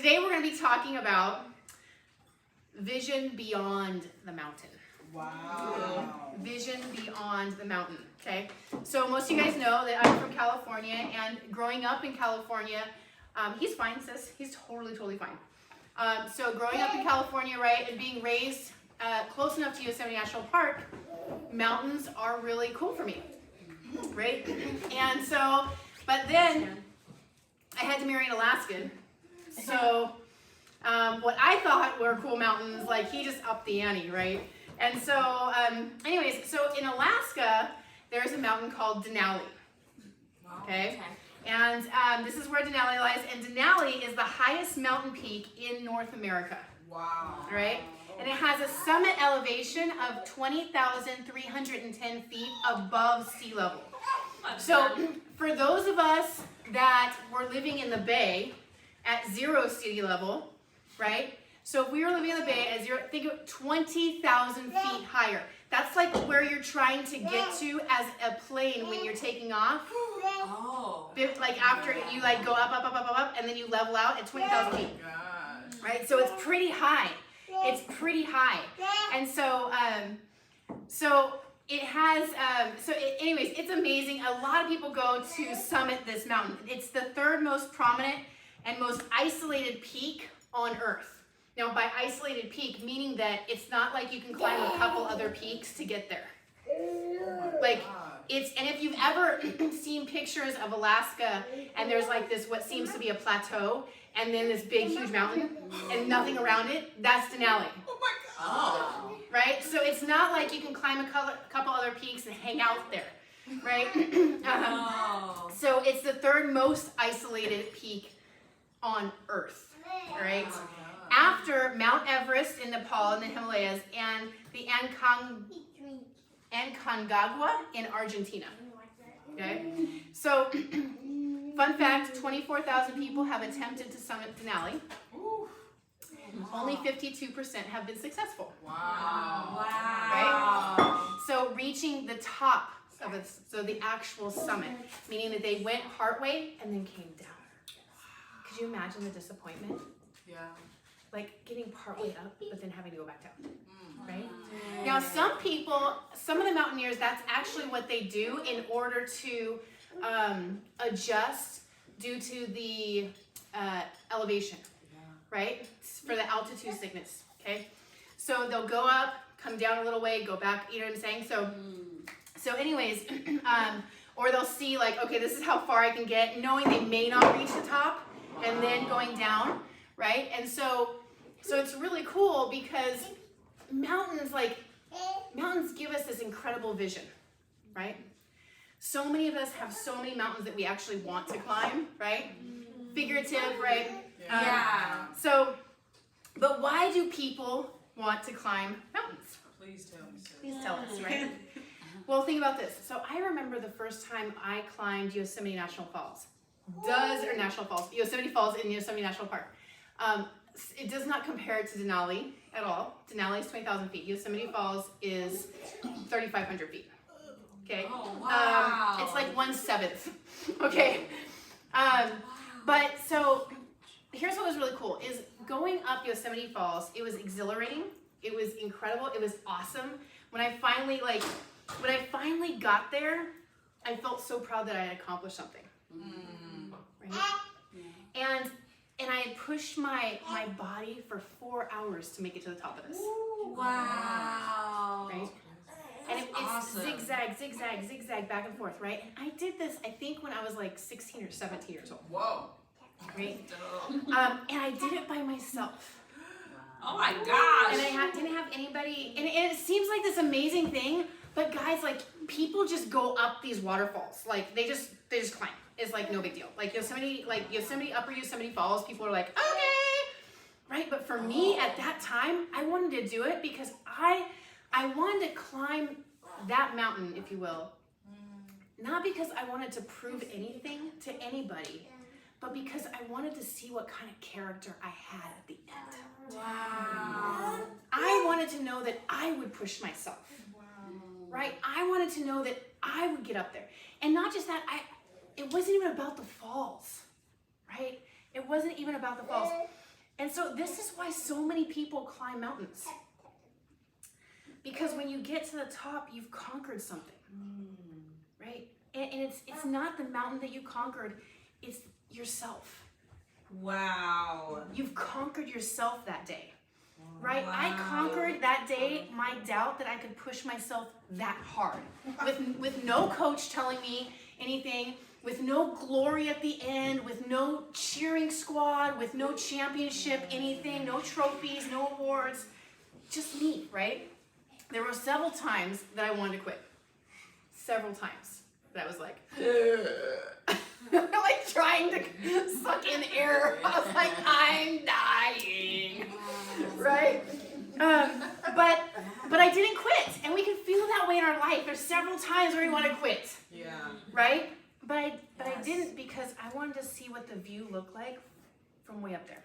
Today we're going to be talking about vision beyond the mountain. Wow. Vision beyond the mountain, okay? So most of you guys know that I'm from California, and growing up in California, he's fine, sis. He's totally fine. So growing up in California, right, and being raised close enough to Yosemite National Park, mountains are really cool for me, right? And so, but then I had to marry an Alaskan. So what I thought were cool mountains, like he just upped the ante, right? And so, anyways, so in Alaska, there's a mountain called Denali, okay? And this is where Denali lies, and Denali is the highest mountain peak in North America. Wow. All right? And it has a summit elevation of 20,310 feet above sea level. So for those of us that were living in the Bay at 0 sea level, right? So if we were living in the Bay at 0, think of 20,000 feet higher. That's like where you're trying to get to as a plane when you're taking off. Oh. Like after you like go up, and then you level out at 20,000 feet. Right? So it's pretty high. It's pretty high. And so, so it has, anyways, it's amazing. A lot of people go to summit this mountain. It's the third most prominent and most isolated peak on Earth. Now, by isolated peak, meaning that it's not like you can climb a couple other peaks to get there. Like, and if you've ever seen pictures of Alaska, and there's like this, what seems to be a plateau, and then this big, huge mountain, and nothing around it, that's Denali. Oh my God. Right? So it's not like you can climb a couple other peaks and hang out there, right? So it's the third most isolated peak on Earth, right? After Mount Everest in Nepal in the Himalayas and the Aconcagua in Argentina. Okay? So, fun fact, 24,000 people have attempted to summit Denali. Only 52% have been successful. Wow. Right? So reaching the top of it, so the actual summit, meaning that they went partway and then came down. Could you imagine the disappointment? Yeah. Like getting partway up, but then having to go back down, right? Now, some people, some of the mountaineers, that's actually what they do in order to adjust due to the elevation, right? For the altitude sickness, okay? So they'll go up, come down a little way, go back, you know what I'm saying? So anyways, or they'll see like, okay, this is how far I can get, knowing they may not reach the top, and then going down, right? And so it's really cool because mountains give us this incredible vision, right? So many of us have so many mountains that we actually want to climb, right? Figurative, right? Yeah. So, but why do people want to climb mountains? Please tell me, sir. Please tell us, right? Well, think about this. So I remember the first time I climbed Yosemite National Falls. Yosemite Falls in Yosemite National Park. It does not compare to Denali at all. Denali is 20,000 feet. Yosemite Falls is 3,500 feet. Okay? Oh, wow. It's like 1/7. Okay? But so here's what was really cool is going up Yosemite Falls, it was exhilarating. It was incredible. It was awesome. When I finally got there, I felt so proud that I had accomplished something. Right? And I had pushed my body for 4 hours to make it to the top of this. Wow. Right? And it's awesome. zigzag, back and forth, right? And I did this, I think, when I was like 16 or 17 years old. Whoa. Right? And I did it by myself. Oh my gosh. And I didn't have anybody, and it seems like this amazing thing, but guys, like, people just go up these waterfalls. Like, they just climb. It's like no big deal. Like Yosemite, Upper Yosemite Falls, people are like, okay, right? But for me at that time, I wanted to do it because I wanted to climb that mountain, if you will, not because I wanted to prove anything to anybody, but because I wanted to see what kind of character I had at the end. Wow. I wanted to know that I would push myself, right? I wanted to know that I would get up there. And not just that, it wasn't even about the falls, right? It wasn't even about the falls. And so this is why so many people climb mountains. Because when you get to the top, you've conquered something, right? And it's not the mountain that you conquered, it's yourself. Wow. You've conquered yourself that day, right? Wow. I conquered that day my doubt that I could push myself that hard with no coach telling me anything, with no glory at the end, with no cheering squad, with no championship, anything, no trophies, no awards, just me, right? There were several times that I wanted to quit. Several times that I was like, like trying to suck in air. I was like, I'm dying, right? But I didn't quit, and we can feel that way in our life. There's several times where we want to quit, right? But I didn't, because I wanted to see what the view looked like from way up there.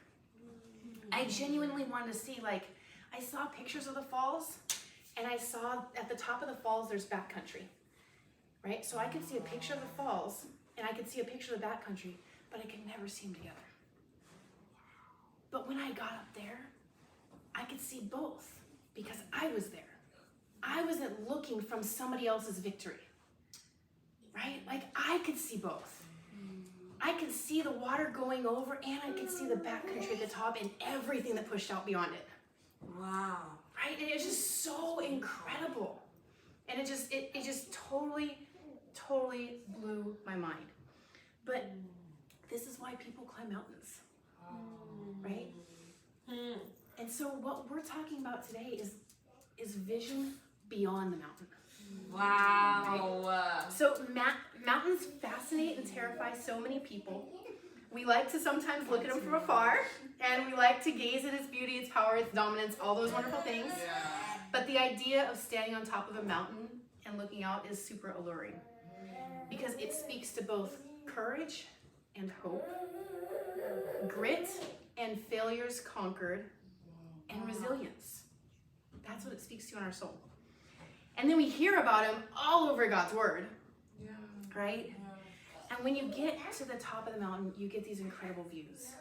I genuinely wanted to see, like, I saw pictures of the falls, and I saw at the top of the falls there's backcountry, right? So I could see a picture of the falls, and I could see a picture of the backcountry, but I could never see them together. But when I got up there, I could see both, because I was there. I wasn't looking from somebody else's victory. Right? Like, I could see both. I could see the water going over, and I could see the backcountry at the top and everything that pushed out beyond it. Wow. Right? And it was just so incredible. And it just totally blew my mind. But this is why people climb mountains. Right? And so what we're talking about today is vision beyond the mountain. Wow. Right? So mountains fascinate and terrify so many people. We like to sometimes look at them from afar, and we like to gaze at its beauty, its power, its dominance, all those wonderful things. But the idea of standing on top of a mountain and looking out is super alluring, because it speaks to both courage and hope, grit and failures conquered, and resilience. That's what it speaks to in our soul. And then we hear about him all over God's word, right? And when you get to the top of the mountain, you get these incredible views.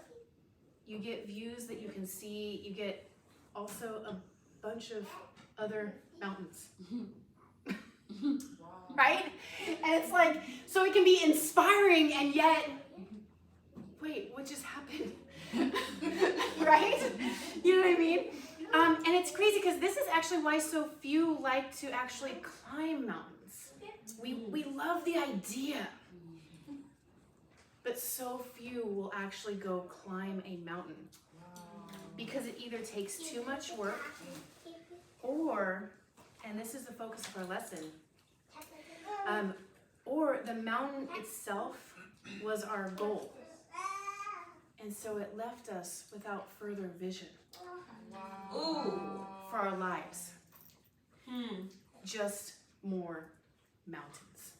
You get views that you can see. You get also a bunch of other mountains, right? And it's like, so it can be inspiring, and yet, wait, what just happened? Right? You know what I mean? And it's crazy, because this is actually why so few like to actually climb mountains. We love the idea, but so few will actually go climb a mountain, because it either takes too much work, or, and this is the focus of our lesson, or the mountain itself was our goal, and so it left us without further vision for our lives. Just more mountains.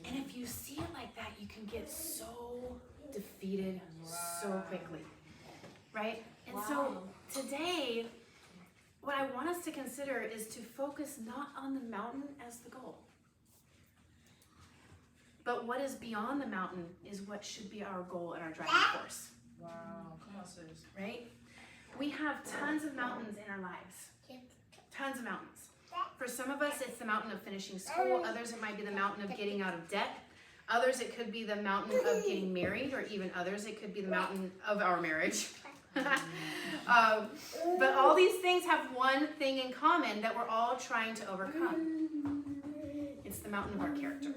And if you see it like that, you can get so defeated so quickly, right? And so today, what I want us to consider is to focus not on the mountain as the goal, but what is beyond the mountain is what should be our goal and our driving force. Wow, come on, sis. Right? We have tons of mountains in our lives. Tons of mountains. For some of us, it's the mountain of finishing school. Others, it might be the mountain of getting out of debt. Others, it could be the mountain of getting married, or even others, it could be the mountain of our marriage. But all these things have one thing in common that we're all trying to overcome. It's the mountain of our character.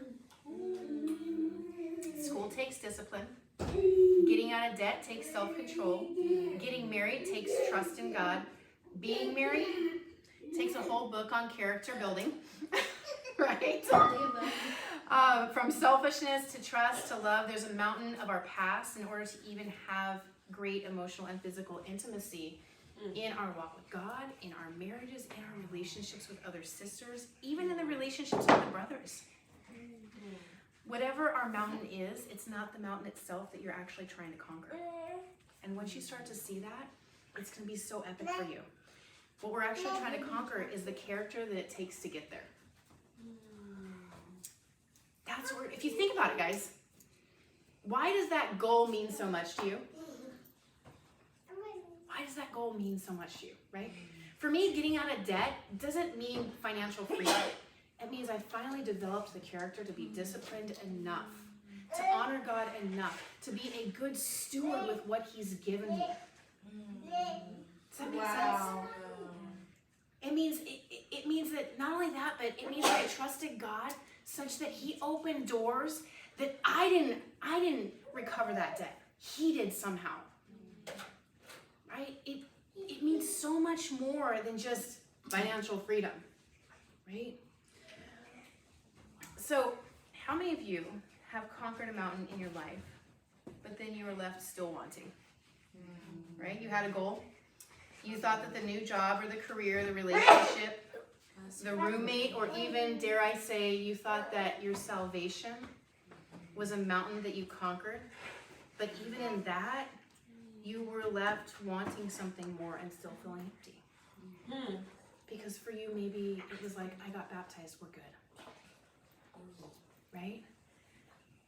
School takes discipline. Getting out of debt takes self-control. Getting married takes trust in God. Being married takes a whole book on character building, right? From selfishness to trust to love, there's a mountain of our past in order to even have great emotional and physical intimacy in our walk with God, in our marriages, in our relationships with other sisters, even in the relationships with other brothers. Whatever our mountain is, it's not the mountain itself that you're actually trying to conquer. And once you start to see that, it's going to be so epic for you. What we're actually trying to conquer is the character that it takes to get there. That's where, if you think about it, guys, why does that goal mean so much to you? that goal mean so much to you, right? For me, getting out of debt doesn't mean financial freedom. It means I finally developed the character to be disciplined enough, to honor God enough, to be a good steward with what he's given me. Does that make sense? It means that not only that, but it means that I trusted God such that he opened doors that I didn't recover that debt. He did somehow. Right? It means so much more than just financial freedom. Right? So, how many of you have conquered a mountain in your life, but then you were left still wanting? Right? You had a goal. You thought that the new job or the career, the relationship, the roommate, or even, dare I say, you thought that your salvation was a mountain that you conquered. But even in that, you were left wanting something more and still feeling empty. Because for you, maybe it was like, I got baptized, we're good. Right?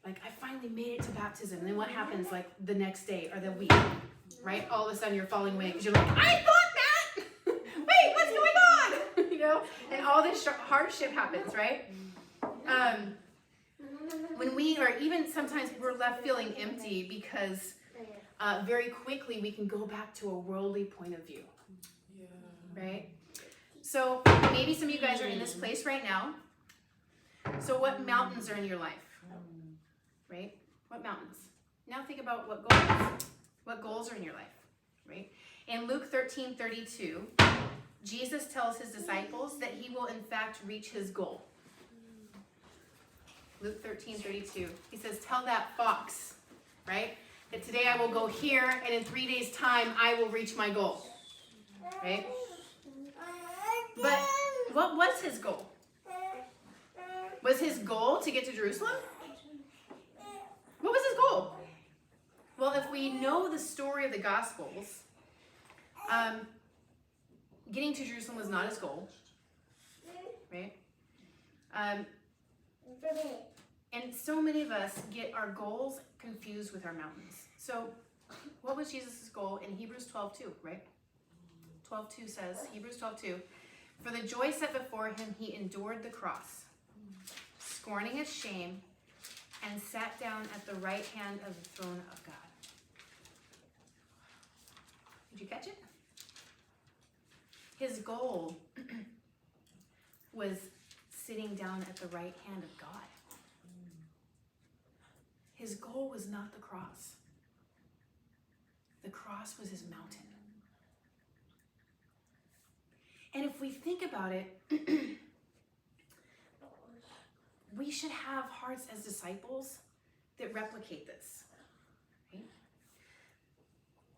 Like, I finally made it to baptism. And then what happens, like, the next day or the week? Right? All of a sudden, you're falling away because you're like, I thought that! Wait, what's going on? You know? And all this hardship happens, right? When we are, even sometimes we're left feeling empty because very quickly we can go back to a worldly point of view. Right? So maybe some of you guys are in this place right now. So what mountains are in your life? Right? What mountains? Now think about what goals. What goals are in your life? Right? In Luke 13:32, Jesus tells his disciples that he will in fact reach his goal. Luke 13:32. He says, tell that fox, right? That today I will go here and in 3 days' time I will reach my goal. Right? But what was his goal? Was his goal to get to Jerusalem? What was his goal? Well, if we know the story of the Gospels, getting to Jerusalem was not his goal, right? And so many of us get our goals confused with our mountains. So what was Jesus' goal in Hebrews 12:2, right? 12:2 says, Hebrews 12:2, for the joy set before him, he endured the cross, scorning its shame, and sat down at the right hand of the throne of God. Did you catch it? His goal was sitting down at the right hand of God. His goal was not the cross. The cross was his mountain. And if we think about it, we should have hearts as disciples that replicate this. Right?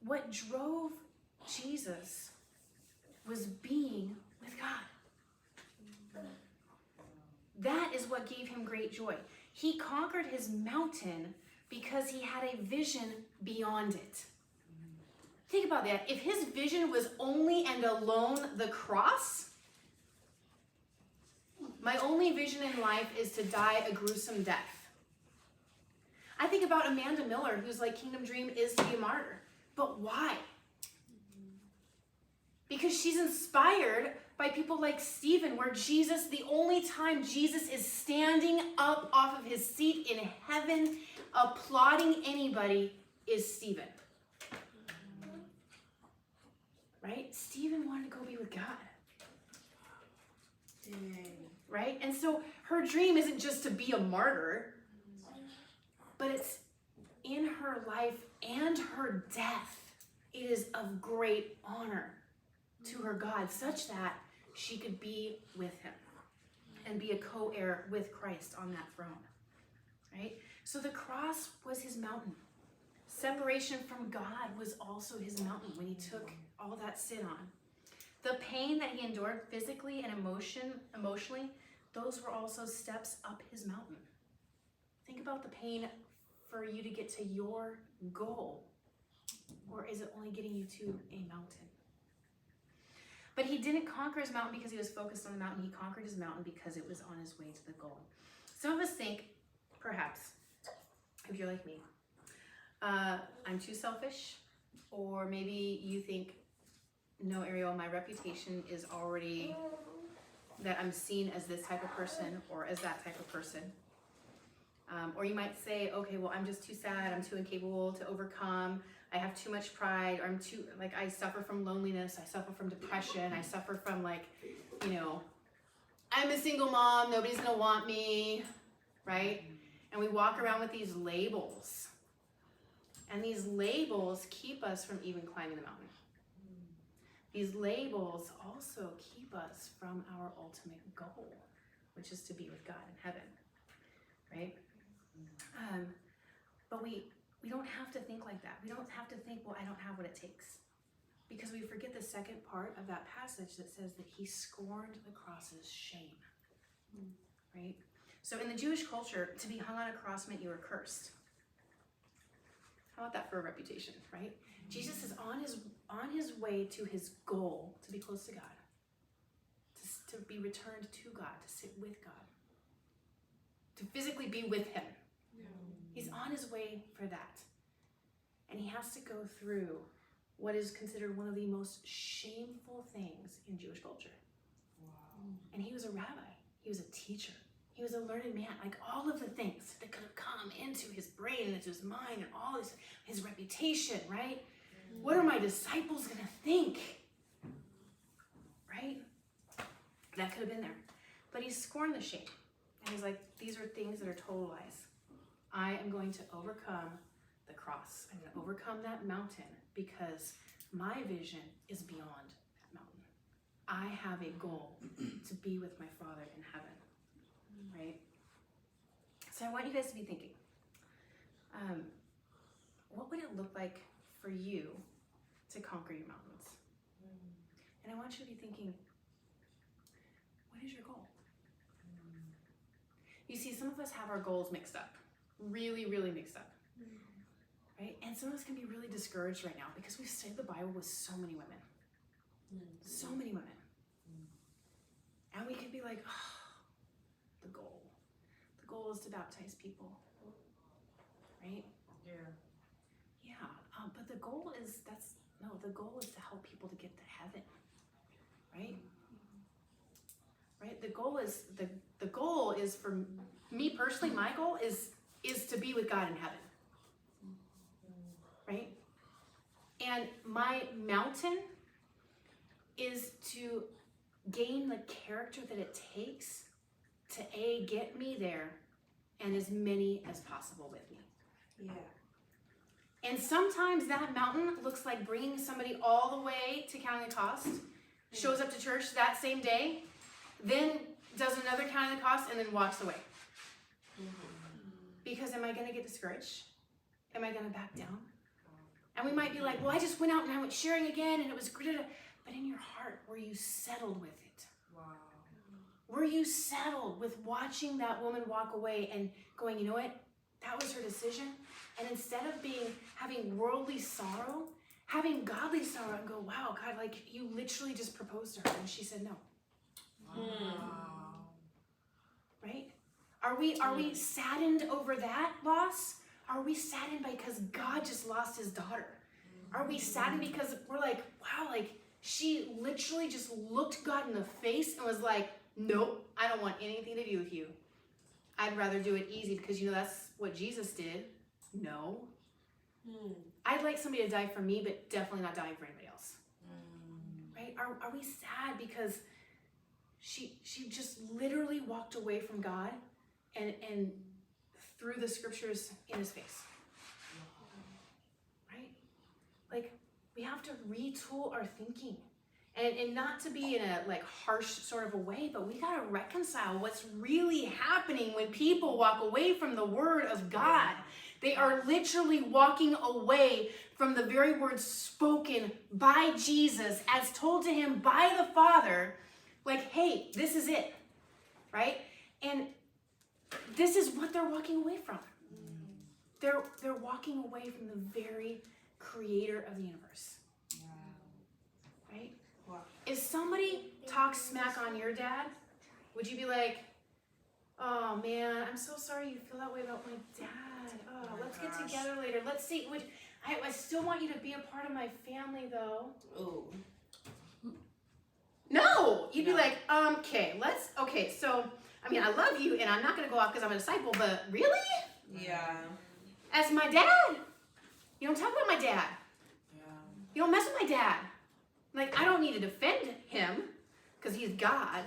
What drove Jesus was being with God. That is what gave him great joy. He conquered his mountain because he had a vision beyond it. Think about that. If his vision was only and alone the cross, my only vision in life is to die a gruesome death. I think about Amanda Miller, who's like, Kingdom Dream is to be a martyr. But why? Because she's inspired by people like Stephen, where Jesus, the only time Jesus is standing up off of his seat in heaven, applauding anybody, is Stephen. Right? Stephen wanted to go be with God. Right? And so her dream isn't just to be a martyr, but it's in her life and her death. It is of great honor to her God, such that she could be with him and be a co-heir with Christ on that throne. Right? So the cross was his mountain. Separation from God was also his mountain when he took all that sin on. The pain that he endured physically and emotionally, those were also steps up his mountain. Think about the pain for you to get to your goal. Or is it only getting you to a mountain? But he didn't conquer his mountain because he was focused on the mountain. He conquered his mountain because it was on his way to the goal. Some of us think, perhaps, if you're like me, I'm too selfish, or maybe you think, no, Arielle, my reputation is already that I'm seen as this type of person or as that type of person. Or you might say, okay, well, I'm just too sad. I'm too incapable to overcome. I have too much pride. Or I'm too, like, I suffer from loneliness. I suffer from depression. I suffer from, like, you know, I'm a single mom. Nobody's going to want me, right? And we walk around with these labels. And these labels keep us from even climbing the mountain. These labels also keep us from our ultimate goal, which is to be with God in heaven, right? But we don't have to think like that. We don't have to think, well, I don't have what it takes. Because we forget the second part of that passage that says that he scorned the cross's shame, right? So in the Jewish culture, to be hung on a cross meant you were cursed. How about that for a reputation, right? Jesus is on his way to his goal, to be close to God, to be returned to God, to sit with God, to physically be with him. Yeah. He's on his way for that. And he has to go through what is considered one of the most shameful things in Jewish culture. Wow. And he was a rabbi. He was a teacher. He was a learned man. Like all of the things that could have come into his brain, into his mind, and all his reputation, right? What are my disciples going to think? Right? That could have been there. But he scorned the shame. And he's like, these are things that are total lies. I am going to overcome the cross. I'm going to overcome that mountain because my vision is beyond that mountain. I have a goal to be with my Father in heaven. Right? So I want you guys to be thinking, what would it look like for you to conquer your mountains? And I want you to be thinking, what is your goal? You see, some of us have our goals mixed up, really, really mixed up, right? And some of us can be really discouraged right now because we've studied the Bible with so many women, so many women. And we could be like, oh, the goal is to baptize people, right? Yeah, but the goal is, the goal is to help people to get to heaven, right? Right? The goal is for me personally, my goal is to be with God in heaven, right? And my mountain is to gain the character that it takes to get me there and as many as possible with me. Yeah. And sometimes that mountain looks like bringing somebody all the way to counting the cost, shows up to church that same day, then does another counting the cost, and then walks away. Because am I going to get discouraged? Am I going to back down? And we might be like, well, I just went out and I went sharing again and it was great. But in your heart, were you settled with it? Wow. Were you settled with watching that woman walk away and going, you know what? That was her decision. And instead of having worldly sorrow, having godly sorrow and go, wow, God, like you literally just proposed to her and she said no. Wow. Right? Are we saddened over that loss? Are we saddened because God just lost his daughter? Are we saddened because we're like, wow, like she literally just looked God in the face and was like, nope, I don't want anything to do with you. I'd rather do it easy because that's what Jesus did. No. I'd like somebody to die for me, but definitely not dying for anybody else. Right? Are we sad because she just literally walked away from God and threw the scriptures in his face? Right? Like, we have to retool our thinking. And not to be in a like harsh sort of a way, but we got to reconcile what's really happening when people walk away from the word of God. They are literally walking away from the very words spoken by Jesus as told to him by the Father. Like, hey, this is it, right? And this is what they're walking away from. They're walking away from the very creator of the universe. Right? If somebody talks smack on your dad, would you be like, oh man, I'm so sorry you feel that way about my dad. Oh, let's get together later. Let's see. I still want you to be a part of my family though. Oh. No, you'd be No. like, okay, so, I mean, I love you and I'm not going to go off because I'm a disciple, but really? Yeah. As my dad? You don't talk about my dad. Yeah. You don't mess with my dad. Like, I don't need to defend him because he's God,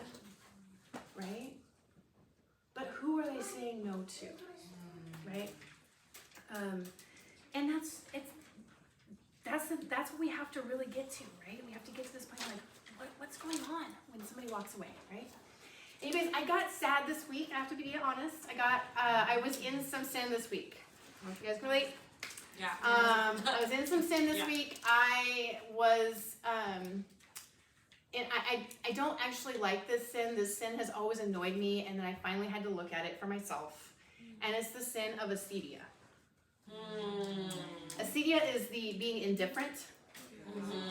right? But who are they saying no to, right? And that's what we have to really get to, right? We have to get to this point, like, what's going on when somebody walks away, right? Anyways, I got sad this week. I have to be honest. I was in some sin this week. I don't know if you guys can relate. Yeah. I was in some sin this Yeah. week. I was, and I don't actually like this sin. This sin has always annoyed me, and then I finally had to look at it for myself. And it's the sin of acedia. Acedia is the being indifferent,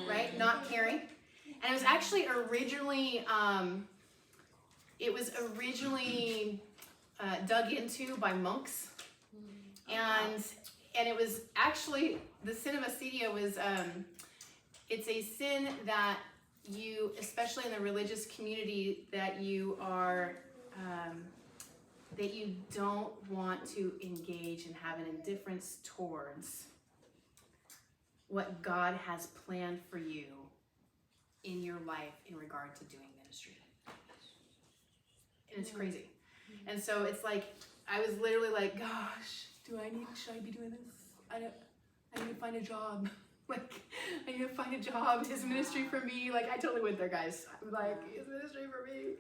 right? Not caring. And it was actually originally, dug into by monks. And it was actually, the sin of acedia was, it's a sin that you, especially in the religious community, that you are, that you don't want to engage and have an indifference towards what God has planned for you in your life in regard to doing ministry. And it's crazy. And so it's like, I was literally like, gosh, should I be doing this? I need to find a job. Like, I need to find a job. Is ministry for me? Like, I totally went there, guys. I'm like, is ministry for me?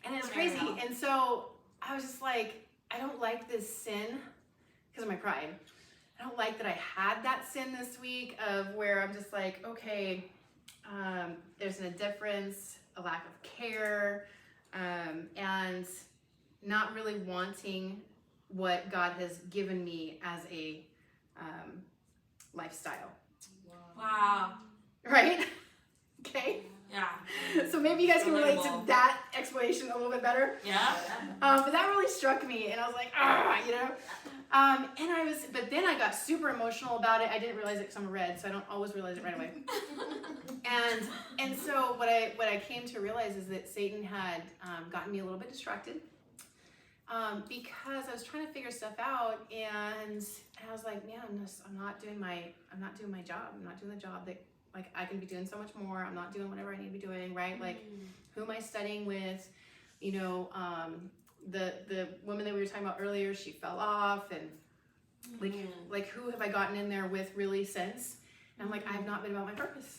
And it's crazy. And so I was just like, I don't like this sin because of my pride. I don't like that I had that sin this week of where I'm just like, okay, there's an indifference, a lack of care, and not really wanting what God has given me as a lifestyle. Wow. Right? Okay? Yeah. So maybe you guys can relate to Relatable. that explanation a little bit better. Yeah. But that really struck me, and I was like, you know? But then I got super emotional about it. I didn't realize it because I'm a red, so I don't always realize it right away. And so what I came to realize is that Satan had gotten me a little bit distracted because I was trying to figure stuff out, and I was like, man, I'm not doing my job. I'm not doing the job that, like, I can be doing so much more. I'm not doing whatever I need to be doing, right? Like, who am I studying with? You know, the woman that we were talking about earlier, she fell off, and like who have I gotten in there with really since? And I'm like, I've not been about my purpose.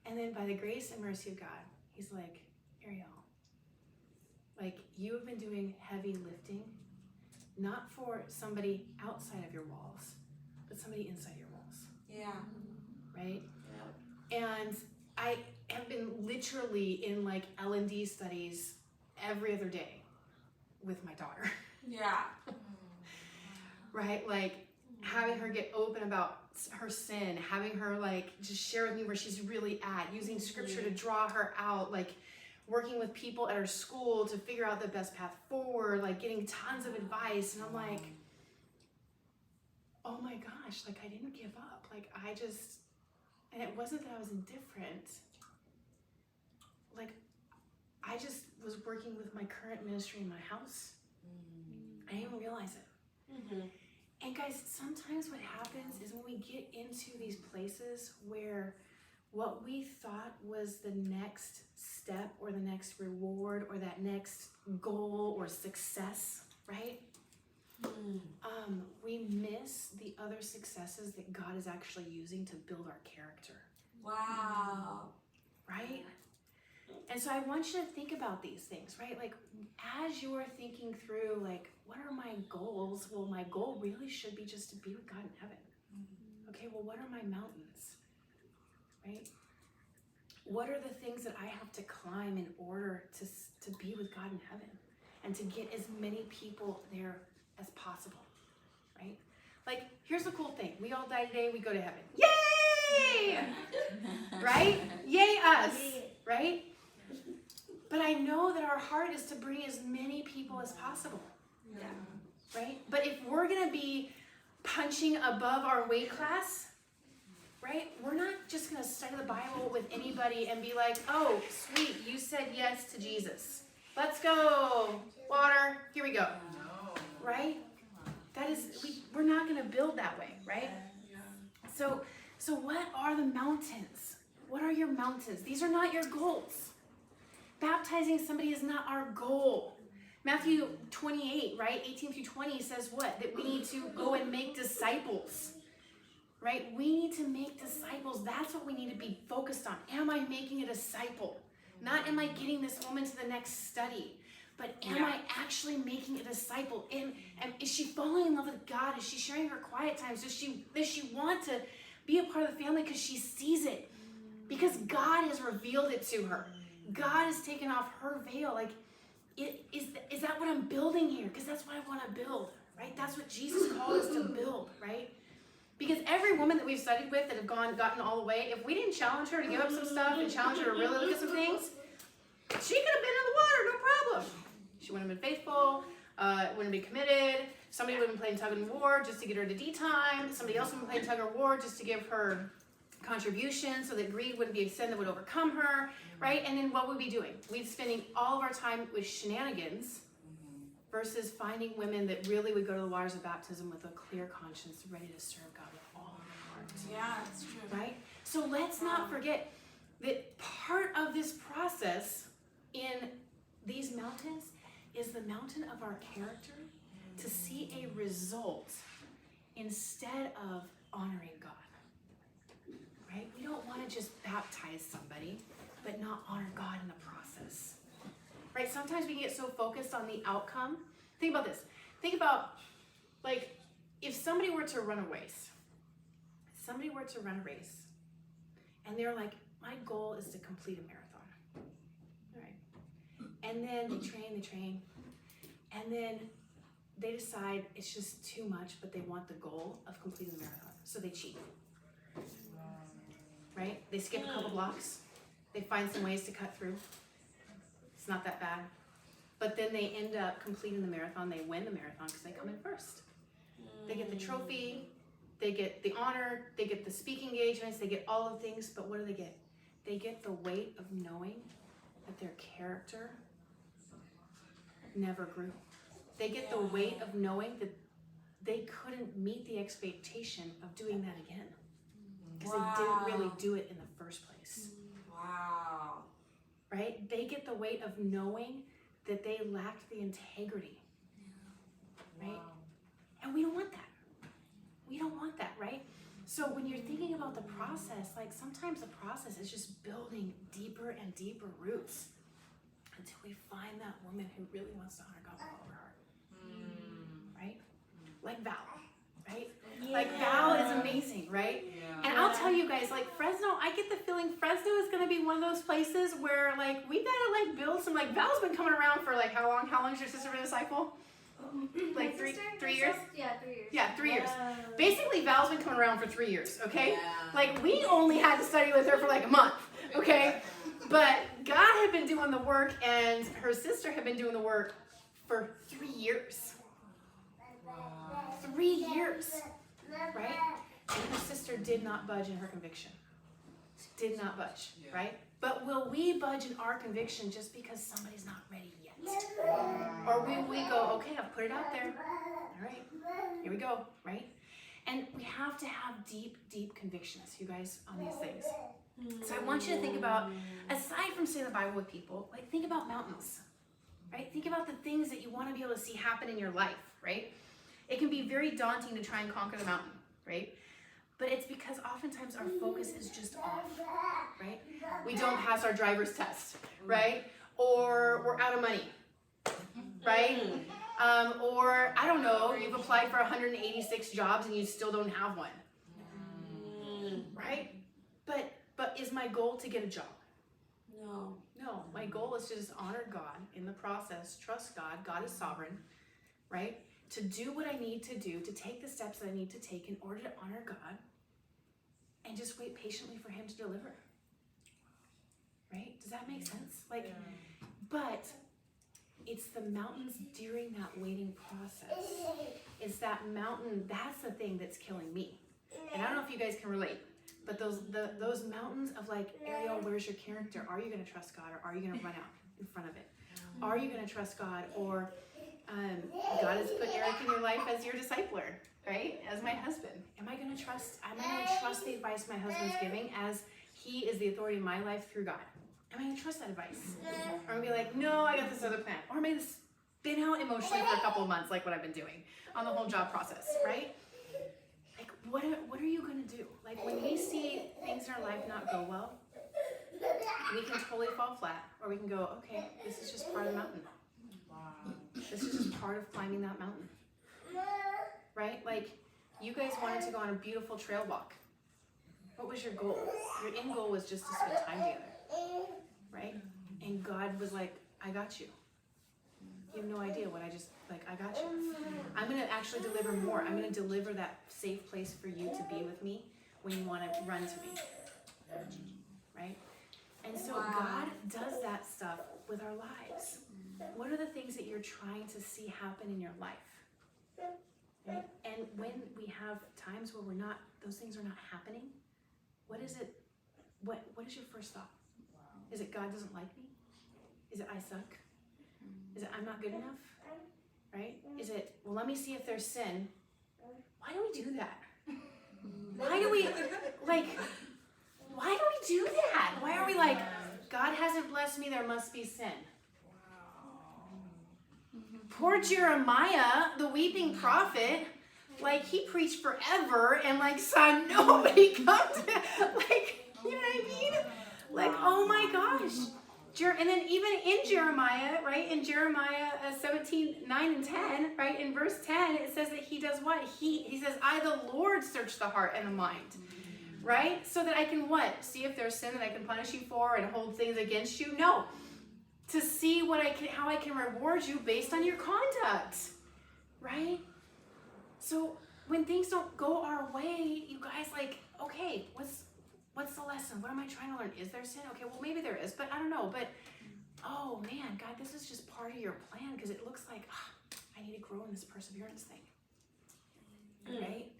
And then by the grace and mercy of God, he's like, Arielle, like, you have been doing heavy lifting, not for somebody outside of your walls, but somebody inside your walls. Yeah. Right? And I have been literally in like L&D studies every other day with my daughter. Yeah. Right? Like, having her get open about her sin, having her like just share with me where she's really at, using scripture to draw her out, like working with people at her school to figure out the best path forward, like getting tons of advice. And I'm like, oh my gosh, like, I didn't give up. Like, and it wasn't that I was indifferent. Like, I just was working with my current ministry in my house. I didn't even realize it. And guys, sometimes what happens is when we get into these places where what we thought was the next step or the next reward or that next goal or success, right? We miss the other successes that God is actually using to build our character. Wow. Right? And so I want you to think about these things, right? Like, as you're thinking through, like, what are my goals? Well, my goal really should be just to be with God in heaven. Okay, well, what are my mountains? Right? What are the things that I have to climb in order to be with God in heaven and to get as many people there as possible? Right? Like, here's the cool thing. We all die today, we go to heaven. Yay! Right? Yay us, right? But I know that our heart is to bring as many people as possible. Yeah. Right? But if we're going to be punching above our weight class, right? We're not just going to study the Bible with anybody and be like, oh, sweet, you said yes to Jesus. Let's go. Water, here we go. No. Right? That is, we're not going to build that way, right? Yeah. So what are the mountains? What are your mountains? These are not your goals. Baptizing somebody is not our goal. Matthew 28, right? 18 through 20 says what? That we need to go and make disciples. Right? We need to make disciples. That's what we need to be focused on. Am I making a disciple? Not am I getting this woman to the next study, but am I actually making a disciple? And is she falling in love with God? Is she sharing her quiet times? Does she want to be a part of the family because she sees it? Because God has revealed it to her. God has taken off her veil. Like, is that what I'm building here? Because that's what I want to build, right? That's what Jesus called us to build, right? Because every woman that we've studied with that have gotten all the way, if we didn't challenge her to give up some stuff and challenge her to really look at some things, she could have been in the water, no problem. She wouldn't have been faithful, wouldn't be committed. Somebody would have been playing tug and war just to get her to D time. Somebody else would have been playing tug and war just to give her contribution so that greed wouldn't be a sin that would overcome her, right? And then what would we be doing? We'd be spending all of our time with shenanigans versus finding women that really would go to the waters of baptism with a clear conscience, ready to serve God with all of their heart. Yeah, that's true. Right? So let's not forget that part of this process in these mountains is the mountain of our character to see a result instead of honoring God. Right? We don't want to just baptize somebody, but not honor God in the process. Right? Sometimes we can get so focused on the outcome. Think about this. Think about, like, if somebody were to run a race. And they're like, my goal is to complete a marathon. All right. And then they train. And then they decide it's just too much, but they want the goal of completing the marathon. So they cheat. Right? They skip a couple blocks. They find some ways to cut through. It's not that bad. But then they end up completing the marathon. They win the marathon because they come in first. They get the trophy. They get the honor. They get the speaking engagements. They get all of the things. But what do they get? They get the weight of knowing that their character never grew. They get the weight of knowing that they couldn't meet the expectation of doing that again. Because they didn't really do it in the first place. Wow. Right? They get the weight of knowing that they lacked the integrity. Right? Wow. And we don't want that. We don't want that, right? So when you're thinking about the process, like sometimes the process is just building deeper and deeper roots until we find that woman who really wants to honor God with all of her heart. Right? Like Val, right? Yeah. Like Val is amazing, right? Yeah. And I'll tell you guys, like Fresno, I get the feeling Fresno is going to be one of those places where like we gotta like build some, like Val's been coming around for like how long? How long has your sister been a disciple? Like three years? Yeah, 3 years. Yeah, 3 years. Basically, Val's been coming around for 3 years, okay? Yeah. Like, we only had to study with her for like a month, okay? But God had been doing the work, and her sister had been doing the work for 3 years. 3 years, right? And her sister did not budge in her conviction. Did not budge, right? But will we budge in our conviction just because somebody's not ready yet? Or will we go, okay, I've put it out there. All right, here we go, right? And we have to have deep, deep convictions, you guys, on these things. So I want you to think about, aside from saying the Bible with people, like think about mountains, right? Think about the things that you want to be able to see happen in your life, right? It can be very daunting to try and conquer the mountain, right? But it's because oftentimes our focus is just off, right? We don't pass our driver's test, right? Or we're out of money, right? Or, I don't know, you've applied for 186 jobs and you still don't have one, right? But is my goal to get a job? No. No, my goal is to just honor God in the process, trust God, God is sovereign, right? To do what I need to do, to take the steps that I need to take in order to honor God, and just wait patiently for Him to deliver. Right? Does that make sense? Like, but it's the mountains during that waiting process. It's that mountain, that's the thing that's killing me. And I don't know if you guys can relate, But those mountains of like, Arielle, where's your character? Are you going to trust God, or are you going to run out in front of it? Are you going to trust God, or God has put Eric in your life as your discipler, right? As my husband. Am I going to trust the advice my husband's giving, as he is the authority in my life through God? Am I going to trust that advice? Or am I going to be like, no, I got this other plan? Or am I going to spin out emotionally for a couple of months, like what I've been doing on the whole job process, right? Like, what are you going to do? Like, when we see things in our life not go well, we can totally fall flat, or we can go, okay, this is just part of the mountain. This is just part of climbing that mountain, right? Like, you guys wanted to go on a beautiful trail walk. What was your goal? Your end goal was just to spend time together, right? And God was like, I got you. You have no idea what I got you. I'm going to actually deliver more. I'm going to deliver that safe place for you to be with me when you want to run to me, right? And so God does that stuff with our lives. What are the things that you're trying to see happen in your life? Right? And when we have times where those things are not happening, what is it? What is your first thought? Is it God doesn't like me? Is it I suck? Is it I'm not good enough? Right? Is it, well, let me see if there's sin? Why do we do that? Why do we do that? Why are we like, God hasn't blessed me, there must be sin? Poor Jeremiah, the weeping prophet, like, he preached forever and like saw nobody come to, like, you know what I mean? Like, oh my gosh. And then even in Jeremiah, right, in Jeremiah 17, 9 and 10, right, in verse 10, it says that he does what? He says, I, the Lord, search the heart and the mind, right? So that I can what? See if there's sin that I can punish you for and hold things against you? No. To see how I can reward you based on your conduct, right? So when things don't go our way, you guys, like, okay, what's the lesson? What am I trying to learn? Is there sin? Okay, well, maybe there is, but I don't know. But, oh man, God, this is just part of your plan, because it looks like, I need to grow in this perseverance thing, right?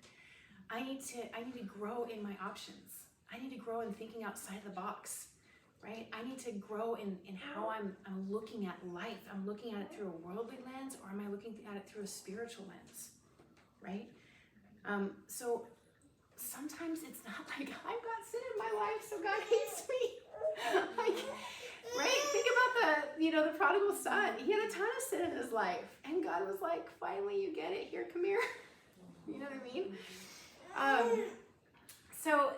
I need to grow in my options. I need to grow in thinking outside the box, right? I need to grow in how I'm looking at life. I'm looking at it through a worldly lens, or am I looking at it through a spiritual lens, right? So sometimes it's not like I've got sin in my life, so God hates me. Like, right? Think about the prodigal son. He had a ton of sin in his life, and God was like, finally you get it. Here, come here. You know what I mean? So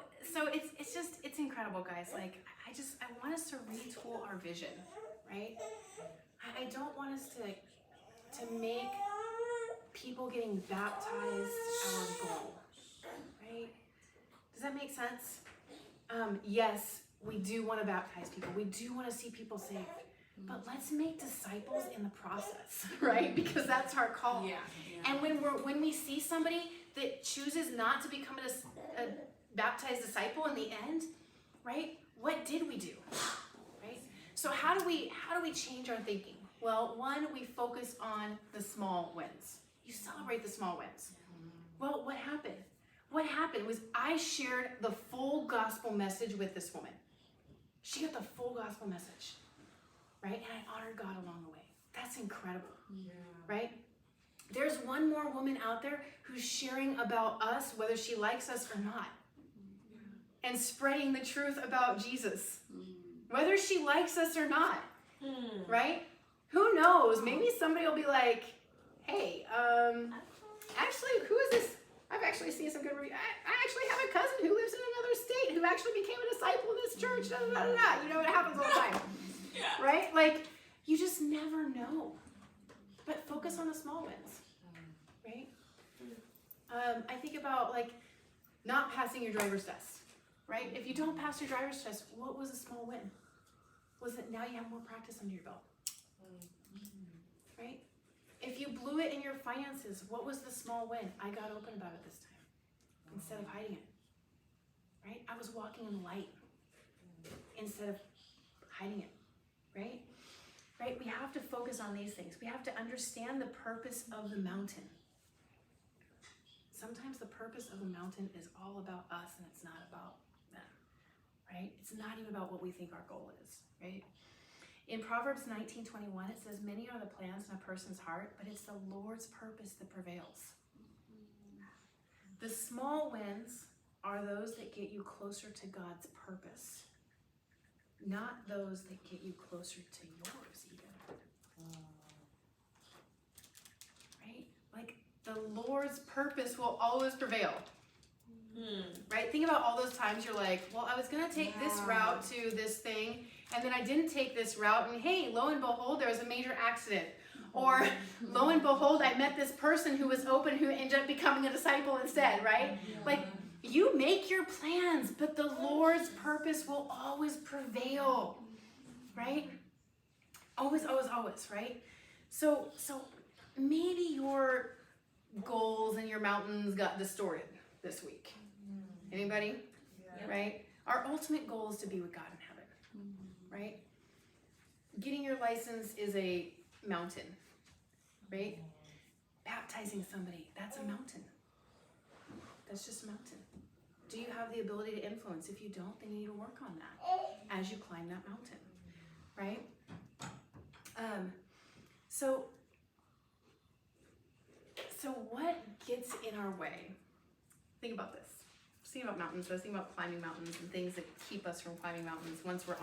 it's incredible, guys. Like, I want us to retool our vision, right? I don't want us to make people getting baptized our goal, right? Does that make sense? Yes, we do want to baptize people. We do want to see people saved. But let's make disciples in the process, right? Because that's our call. Yeah. And when we see somebody that chooses not to become a baptized disciple in the end, right? What did we do? Right? So how do we change our thinking? Well, one, we focus on the small wins. You celebrate the small wins. Well, what happened? What happened was I shared the full gospel message with this woman. She got the full gospel message, right? And I honored God along the way. That's incredible, right? There's one more woman out there who's sharing about us, whether she likes us or not, and spreading the truth about Jesus, whether she likes us or not, right? Who knows? Maybe somebody will be like, hey, actually, who is this? I've actually seen some good I actually have a cousin who lives in another state who actually became a disciple in this church. Da, da, da, da. You know, it happens all the time. Right? Like, you just never know. But focus on the small wins. Right? I think about, like, not passing your driver's test. Right? If you don't pass your driver's test, what was a small win? Was it now you have more practice under your belt? Right? If you blew it in your finances, what was the small win? I got open about it this time instead of hiding it. Right? I was walking in the light instead of hiding it. Right? Right? We have to focus on these things. We have to understand the purpose of the mountain. Sometimes the purpose of the mountain is all about us, and it's not about right? It's not even about what we think our goal is, right? In Proverbs 19:21, it says, many are the plans in a person's heart, but it's the Lord's purpose that prevails. The small wins are those that get you closer to God's purpose, not those that get you closer to yours even. Right? Like the Lord's purpose will always prevail. Right? Think about all those times you're like, well, I was going to take this route to this thing, and then I didn't take this route, and hey, lo and behold, there was a major accident. Or lo and behold, I met this person who was open who ended up becoming a disciple instead, right? Like, you make your plans, but the Lord's purpose will always prevail, right? Always, always, always, right? So maybe your goals and your mountains got distorted this week. Anybody? Yeah. Right? Our ultimate goal is to be with God in heaven, right? Getting your license is a mountain, right? Baptizing somebody, that's a mountain. That's just a mountain. Do you have the ability to influence? If you don't, then you need to work on that as you climb that mountain, right? So what gets in our way? Think about this. Think about mountains. I was thinking about climbing mountains and things that keep us from climbing mountains once we're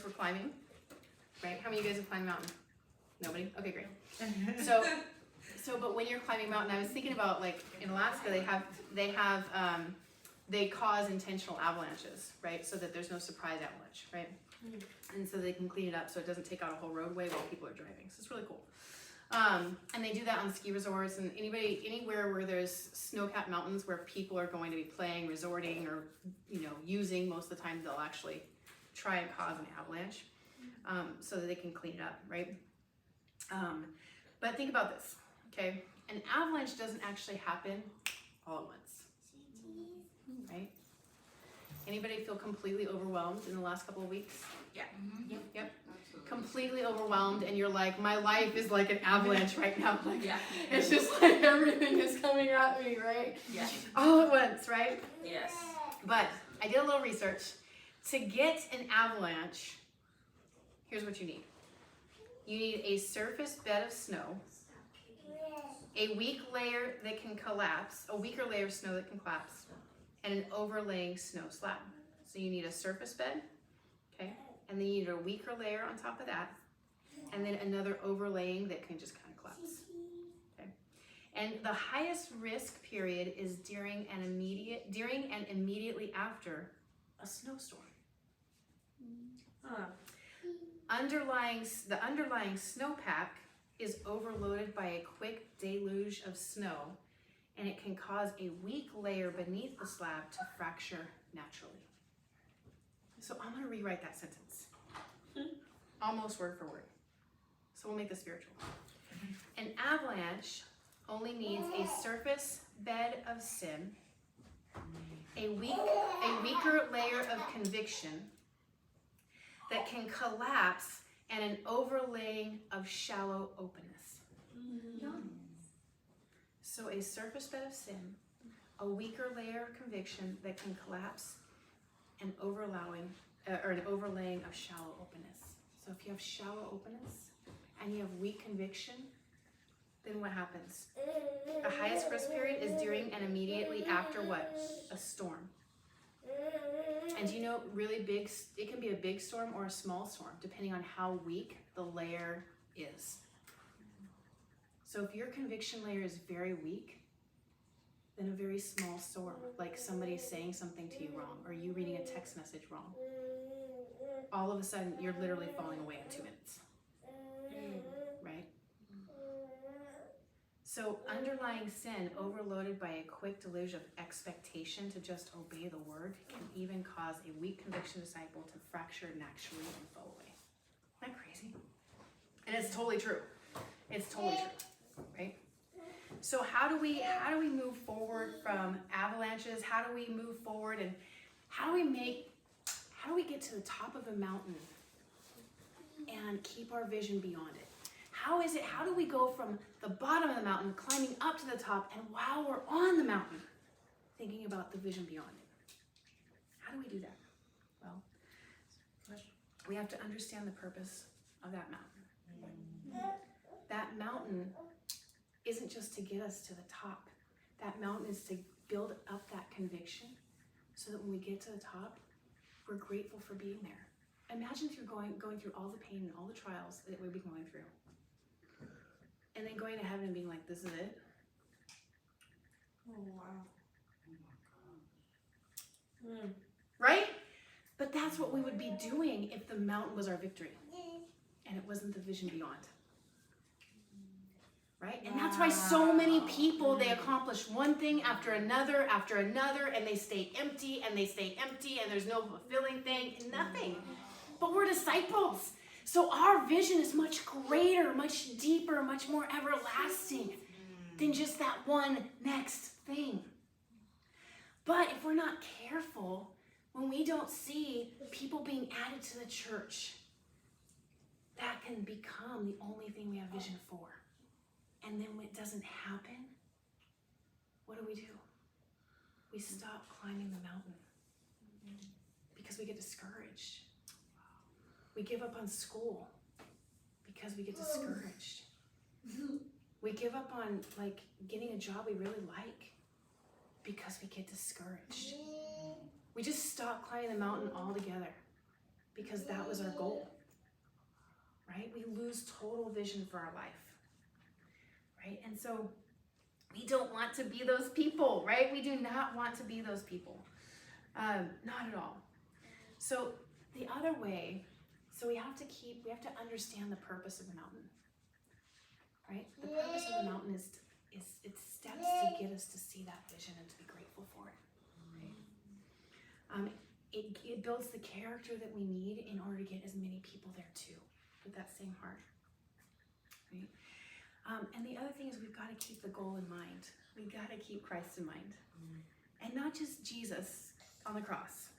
climbing, right? How many of you guys have climbed a mountain? Nobody? Okay, great. But when you're climbing a mountain, I was thinking about, like, in Alaska, they cause intentional avalanches, right? So that there's no surprise avalanche, right? And so they can clean it up so it doesn't take out a whole roadway while people are driving. So it's really cool. And they do that on ski resorts and anywhere where there's snow-capped mountains where people are going to be playing, resorting, or, using. Most of the time they'll actually try and cause an avalanche, so that they can clean it up, right? But think about this, okay? An avalanche doesn't actually happen all at once, right? Anybody feel completely overwhelmed in the last couple of weeks? Yeah. Yep. Completely overwhelmed, and you're like, my life is like an avalanche right now. Like, it's just like everything is coming at me, right? Yeah. All at once, right? Yes. But I did a little research. To get an avalanche, here's what you need. You need a surface bed of snow, a weak layer that can collapse, a weaker layer of snow that can collapse, and an overlaying snow slab. So you need a surface bed, okay? And then you need a weaker layer on top of that, and then another overlaying that can just kind of collapse, okay? And the highest risk period is during and immediately after a snowstorm. The underlying snowpack is overloaded by a quick deluge of snow, and it can cause a weak layer beneath the slab to fracture naturally. So I'm going to rewrite that sentence, almost word for word. So we'll make this spiritual. An avalanche only needs a surface bed of sin, a weaker layer of conviction that can collapse, and an overlaying of shallow openness. So a surface bed of sin, a weaker layer of conviction that can collapse, an overlaying of shallow openness. So if you have shallow openness and you have weak conviction, then what happens? The highest risk period is during and immediately after what? A storm. And do you know, really big, it can be a big storm or a small storm, depending on how weak the layer is. So if your conviction layer is very weak, then a very small storm, like somebody saying something to you wrong, or you reading a text message wrong, all of a sudden you're literally falling away in 2 minutes, right? So underlying sin overloaded by a quick deluge of expectation to just obey the word can even cause a weak conviction disciple to fracture naturally and fall away. Isn't that crazy? And it's totally true. It's totally true, right? So how do we move forward from avalanches? How do we move forward, and how do we get to the top of a mountain and keep our vision beyond it? How do we go from the bottom of the mountain, climbing up to the top, and while we're on the mountain, thinking about the vision beyond it? How do we do that? Well, we have to understand the purpose of that mountain. That mountain isn't just to get us to the top. That mountain is to build up that conviction so that when we get to the top, we're grateful for being there. Imagine if you're going through all the pain and all the trials that we've been going through. And then going to heaven and being like, this is it? Oh, wow. Right? But that's what we would be doing if the mountain was our victory and it wasn't the vision beyond. Right? And that's why so many people, they accomplish one thing after another, and they stay empty, and there's no fulfilling thing, nothing. But we're disciples. So our vision is much greater, much deeper, much more everlasting than just that one next thing. But if we're not careful, when we don't see people being added to the church, that can become the only thing we have vision for. And then when it doesn't happen, what do? We stop climbing the mountain because we get discouraged. We give up on school because we get discouraged. We give up on getting a job we really like because we get discouraged. We just stop climbing the mountain altogether because that was our goal, right? We lose total vision for our life. Right? And so we don't want to be those people, right? We do not want to be those people. Not at all. So the other way, we have to understand the purpose of the mountain. Right? The purpose of the mountain is it's steps to get us to see that vision and to be grateful for it. Right? It builds the character that we need in order to get as many people there too, with that same heart. Right? And the other thing is we've got to keep the goal in mind. We've got to keep Christ in mind. And not just Jesus on the cross.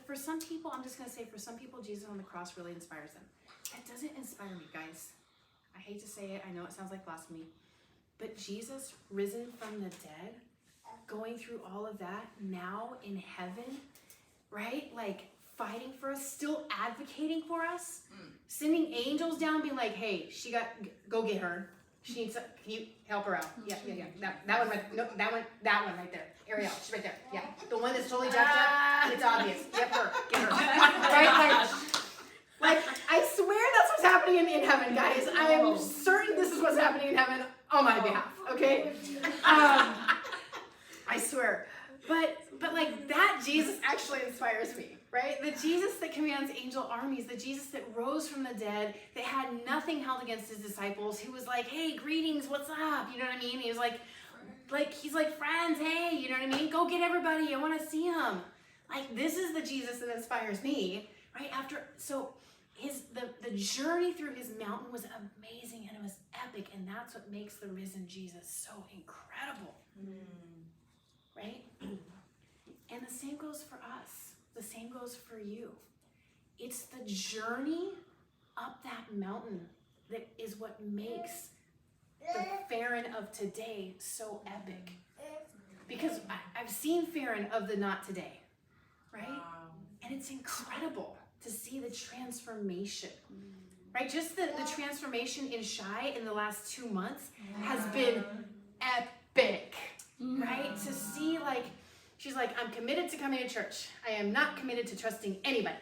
For some people, I'm just going to say, for some people, Jesus on the cross really inspires them. That doesn't inspire me, guys. I hate to say it. I know it sounds like blasphemy. But Jesus, risen from the dead, going through all of that, now in heaven, right? Fighting for us, still advocating for us, sending angels down, being like, hey, go get her. She needs, can you help her out? Yeah. That one right, no, that one right there. Arielle, she's right there. Yeah, the one that's totally jacked up, it's obvious. Get her. Right, I swear that's what's happening in heaven, guys. I am certain this is what's happening in heaven on my behalf, okay? I swear. But that Jesus actually inspires me, right? The Jesus that commands angel armies, the Jesus that rose from the dead, that had nothing held against his disciples, who was like, hey, greetings, what's up? You know what I mean? He was he's like, friends, hey, you know what I mean? Go get everybody, I want to see him. This is the Jesus that inspires me, right? The journey through his mountain was amazing and it was epic, and that's what makes the risen Jesus so incredible. Right? And the same goes for us. The same goes for you. It's the journey up that mountain that is what makes the Farron of today so epic. Because I've seen Farron of the not today, right? And it's incredible to see the transformation, right? Just the transformation in Shai in the last 2 months has been epic. Right? To see she's like, I'm committed to coming to church. I am not committed to trusting anybody.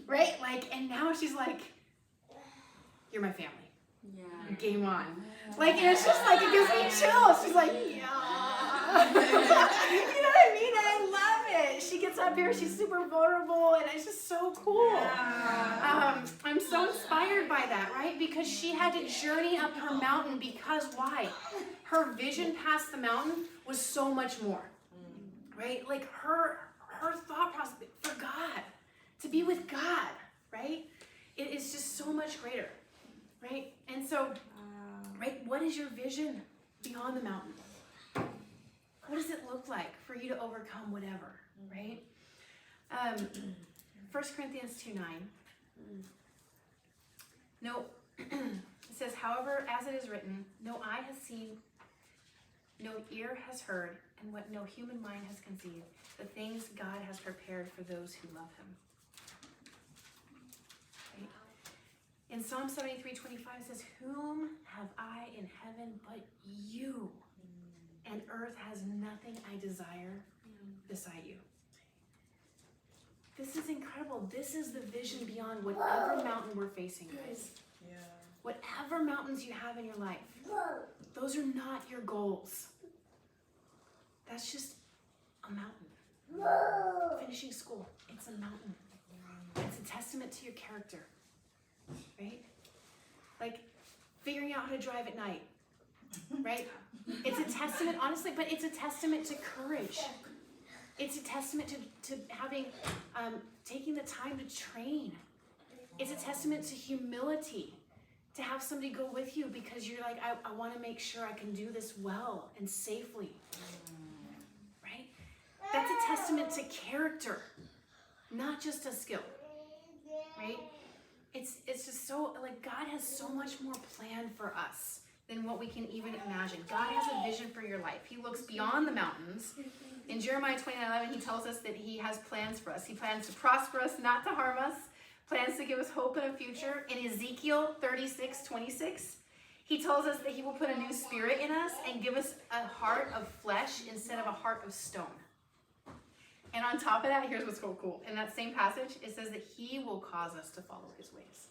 Right? And now she's like, you're my family. Yeah. Game on. And it's just it gives me chills. She's like, yeah. You know what I mean? And I love it. She gets up here, she's super vulnerable, and it's just so cool. Yeah. I'm so inspired by that, right? Because she had to journey up her mountain because why? Her vision past the mountain was so much more, right? Her thought process for God, to be with God, right? It is just so much greater, right? And so, right, what is your vision beyond the mountain? What does it look like for you to overcome whatever, right? 1 Corinthians 2:9. No, it says, however, as it is written, no eye has seen, no ear has heard, and what no human mind has conceived, the things God has prepared for those who love him. In Psalm 73:25 it says, whom have I in heaven but you? And earth has nothing I desire beside you. This is incredible. This is the vision beyond whatever mountain we're facing, guys. Yeah. Whatever mountains you have in your life, those are not your goals. That's just a mountain. Finishing school, it's a mountain. It's a testament to your character, right? Like figuring out how to drive at night, right? It's a testament, honestly, but it's a testament to courage. It's a testament to having, taking the time to train. It's a testament to humility, to have somebody go with you because you're like, I want to make sure I can do this well and safely, right? That's a testament to character, not just a skill, right? It's just so, like, God has so much more planned for us than what we can even imagine. God has a vision for your life. He looks beyond the mountains. In Jeremiah 29:11, he tells us that he has plans for us. He plans to prosper us, not to harm us. Plans to give us hope and a future. In Ezekiel 36:26, he tells us that he will put a new spirit in us and give us a heart of flesh instead of a heart of stone. And on top of that, here's what's so cool. In that same passage, it says that he will cause us to follow his ways.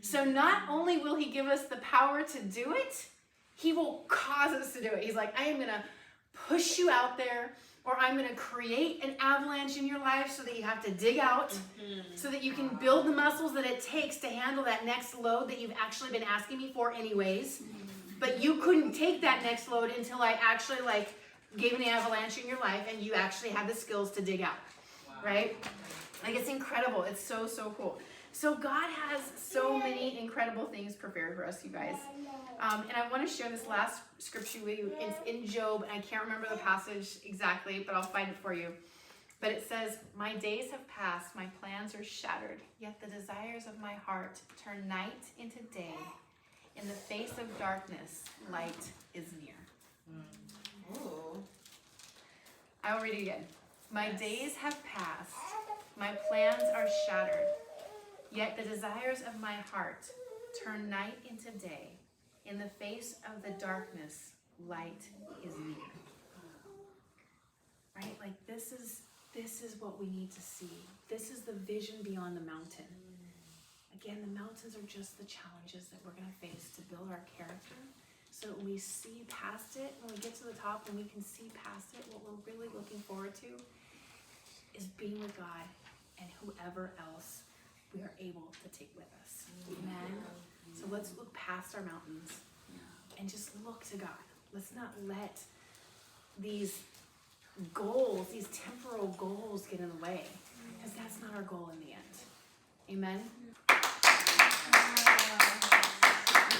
So not only will he give us the power to do it, he will cause us to do it. He's like, I am going to push you out there, or I'm going to create an avalanche in your life so that you have to dig out, so that you can build the muscles that it takes to handle that next load that you've actually been asking me for anyways. But you couldn't take that next load until I actually gave an avalanche in your life and you actually had the skills to dig out, right? Like, it's incredible. It's so, so cool. So God has so many incredible things prepared for us, you guys. And I want to share this last scripture with you. It's in Job, and I can't remember the passage exactly, but I'll find it for you. But it says, my days have passed, my plans are shattered, yet the desires of my heart turn night into day. In the face of darkness, light is near. Ooh. I will read it again. My days have passed, my plans are shattered, yet the desires of my heart turn night into day. In the face of the darkness, light is near. Right? Like, this is what we need to see. This is the vision beyond the mountain. Again, the mountains are just the challenges that we're going to face to build our character. So that when we see past it, when we get to the top and we can see past it, what we're really looking forward to is being with God and whoever else we are able to take with us. Amen? So let's look past our mountains and just look to God. Let's not let these goals, these temporal goals get in the way, because that's not our goal in the end. Amen?